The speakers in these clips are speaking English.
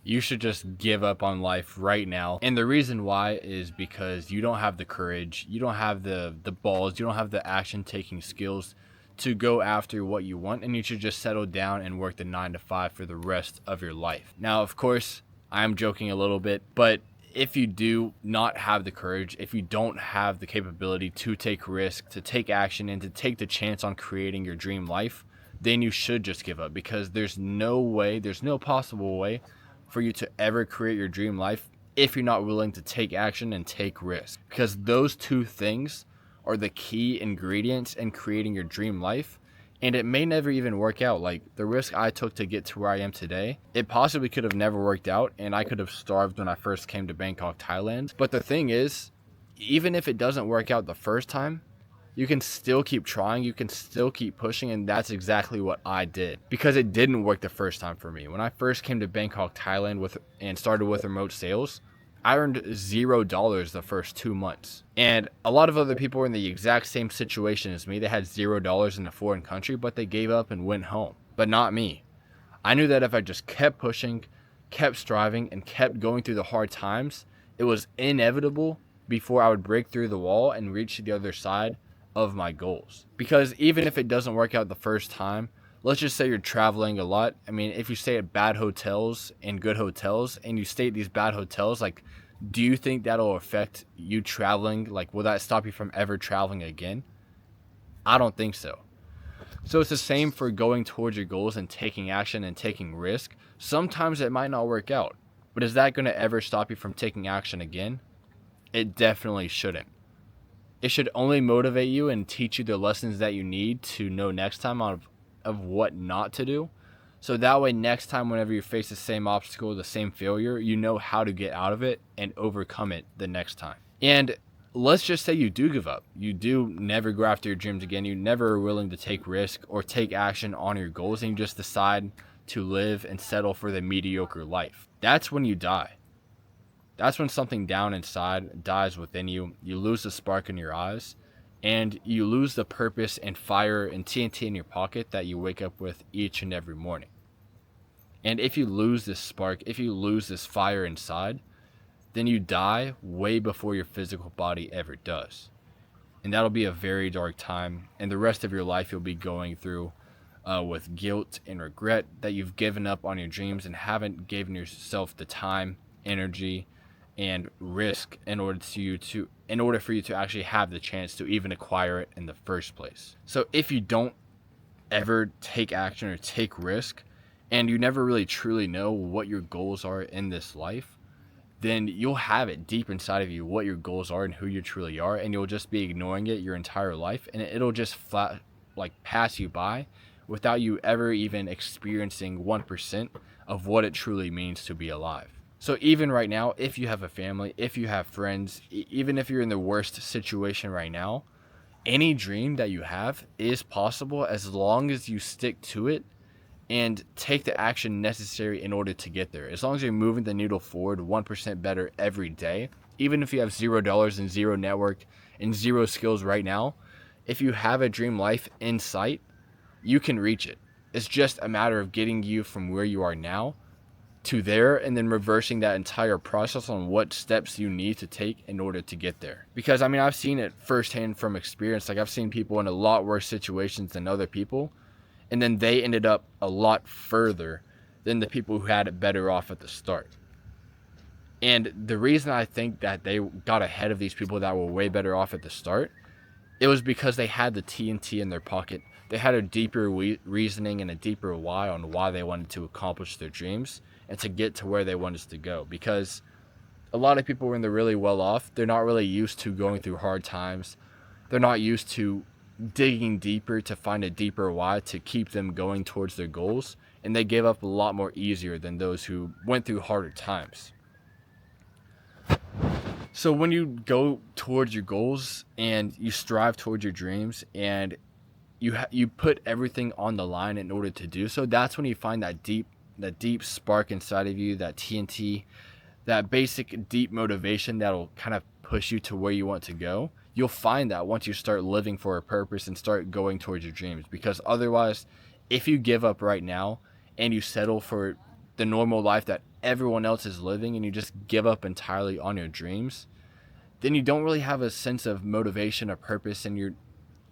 you should just give up on life right now. And the reason why is because you don't have the courage, you don't have the balls, you don't have the action taking skills to go after what you want, and you should just settle down and work the 9 to 5 for the rest of your life. Now, of course, I'm joking a little bit, but if you do not have the courage, if you don't have the capability to take risk, to take action, and to take the chance on creating your dream life, then you should just give up, because there's no possible way for you to ever create your dream life if you're not willing to take action and take risk. Because those two things are the key ingredients in creating your dream life. And it may never even work out. Like the risk I took to get to where I am today, it possibly could have never worked out, and I could have starved when I first came to Bangkok, Thailand. But the thing is, even if it doesn't work out the first time, you can still keep trying, you can still keep pushing, and that's exactly what I did. Because it didn't work the first time for me. When I first came to Bangkok, Thailand and started with remote sales, I earned $0 the first 2 months. And a lot of other people were in the exact same situation as me. They had $0 in a foreign country, but they gave up and went home. But not me. I knew that if I just kept pushing, kept striving, and kept going through the hard times, it was inevitable before I would break through the wall and reach the other side of my goals. Because even if it doesn't work out the first time, let's just say you're traveling a lot. I mean, if you stay at bad hotels and good hotels, and you stay at these bad hotels, like, do you think that'll affect you traveling? Like, will that stop you from ever traveling again? I don't think so. So it's the same for going towards your goals and taking action and taking risk. Sometimes it might not work out, but is that going to ever stop you from taking action again? It definitely shouldn't. It should only motivate you and teach you the lessons that you need to know next time of what not to do. So that way, next time, whenever you face the same obstacle, the same failure, you know how to get out of it and overcome it the next time. And let's just say you do give up. You do never go after your dreams again. You never are willing to take risk or take action on your goals, and you just decide to live and settle for the mediocre life. That's when you die. That's when something down inside dies within you. You lose the spark in your eyes, and you lose the purpose and fire and TNT in your pocket that you wake up with each and every morning. And if you lose this spark, if you lose this fire inside, then you die way before your physical body ever does. And that'll be a very dark time, and the rest of your life you'll be going through with guilt and regret that you've given up on your dreams and haven't given yourself the time, energy, and risk in order for you to actually have the chance to even acquire it in the first place. So if you don't ever take action or take risk, and you never really truly know what your goals are in this life, then you'll have it deep inside of you what your goals are and who you truly are, and you'll just be ignoring it your entire life, and it'll just flat pass you by without you ever even experiencing 1% of what it truly means to be alive. So even right now, if you have a family, if you have friends, even if you're in the worst situation right now, any dream that you have is possible as long as you stick to it and take the action necessary in order to get there. As long as you're moving the needle forward 1% better every day, even if you have $0 and zero network and zero skills right now, if you have a dream life in sight, you can reach it. It's just a matter of getting you from where you are now to there, and then reversing that entire process on what steps you need to take in order to get there. Because I mean, I've seen it firsthand from experience. Like, I've seen people in a lot worse situations than other people, and then they ended up a lot further than the people who had it better off at the start. And the reason I think that they got ahead of these people that were way better off at the start, it was because they had the TNT in their pocket. They had a deeper reasoning and a deeper why on why they wanted to accomplish their dreams and to get to where they wanted to go. Because a lot of people when they're really well off, they're not really used to going through hard times. They're not used to digging deeper to find a deeper why to keep them going towards their goals. And they give up a lot more easier than those who went through harder times. So when you go towards your goals and you strive towards your dreams and you put everything on the line in order to do so, that's when you find that deep spark inside of you, that TNT, that basic deep motivation that'll kind of push you to where you want to go. You'll find that once you start living for a purpose and start going towards your dreams. Because otherwise, if you give up right now and you settle for the normal life that everyone else is living and you just give up entirely on your dreams, then you don't really have a sense of motivation or purpose, and you're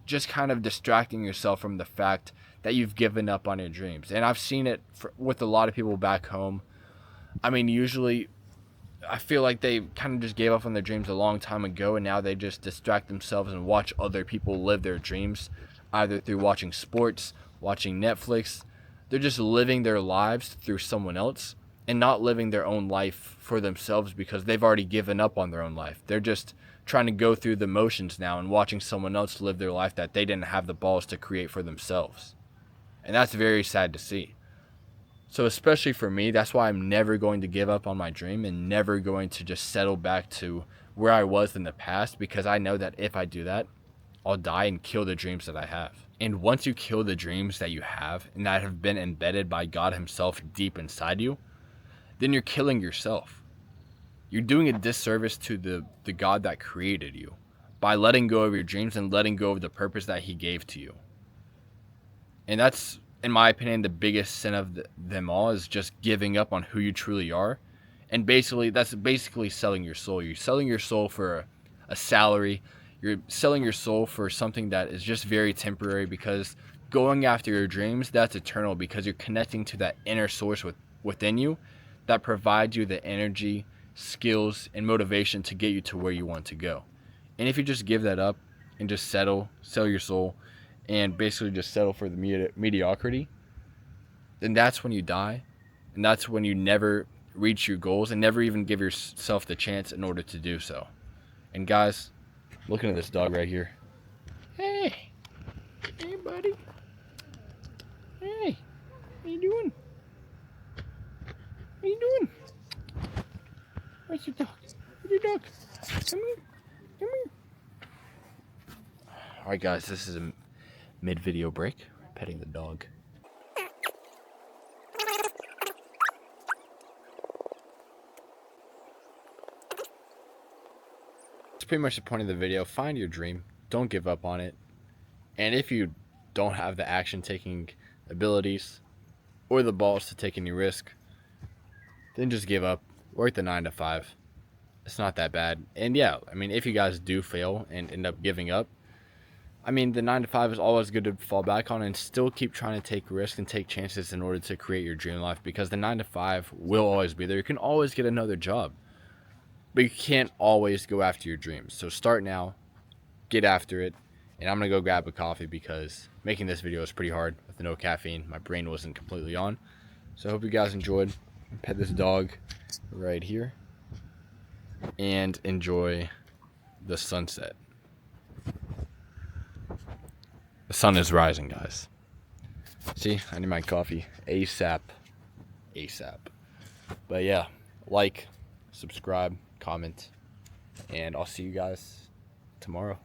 just kind of distracting yourself from the fact that you've given up on your dreams. And I've seen it with a lot of people back home. I mean, usually I feel like they kind of just gave up on their dreams a long time ago, and now they just distract themselves and watch other people live their dreams, either through watching sports, watching Netflix. They're just living their lives through someone else and not living their own life for themselves because they've already given up on their own life. They're just trying to go through the motions now and watching someone else live their life that they didn't have the balls to create for themselves. And that's very sad to see. So especially for me, that's why I'm never going to give up on my dream and never going to just settle back to where I was in the past, because I know that if I do that, I'll die and kill the dreams that I have. And once you kill the dreams that you have and that have been embedded by God himself deep inside you, then you're killing yourself. You're doing a disservice to the God that created you by letting go of your dreams and letting go of the purpose that he gave to you. And that's, in my opinion, the biggest sin of them all, is just giving up on who you truly are. And basically, that's basically selling your soul. You're selling your soul for a salary. You're selling your soul for something that is just very temporary, because going after your dreams, that's eternal, because you're connecting to that inner source within you that provides you the energy, skills, and motivation to get you to where you want to go. And if you just give that up and just sell your soul, and basically just settle for the mediocrity, then that's when you die, and that's when you never reach your goals and never even give yourself the chance in order to do so. And guys, looking at this dog right here. Hey buddy. Hey, how you doing? How you doing? Where's your dog? Where's your dog? Come here. Alright guys, this is a mid-video break. Petting the dog. That's pretty much the point of the video. Find your dream. Don't give up on it. And if you don't have the action-taking abilities or the balls to take any risk, then just give up. Work the 9 to 5. It's not that bad. And yeah, I mean, if you guys do fail and end up giving up, I mean, the 9 to 5 is always good to fall back on, and still keep trying to take risks and take chances in order to create your dream life, because the 9 to 5 will always be there. You can always get another job, but you can't always go after your dreams. So start now, get after it, and I'm going to go grab a coffee because making this video is pretty hard with no caffeine. My brain wasn't completely on. So I hope you guys enjoyed. Pet this dog right here and enjoy the sunset. The sun is rising, guys. See, I need my coffee ASAP. But yeah, like, subscribe, comment, and I'll see you guys tomorrow.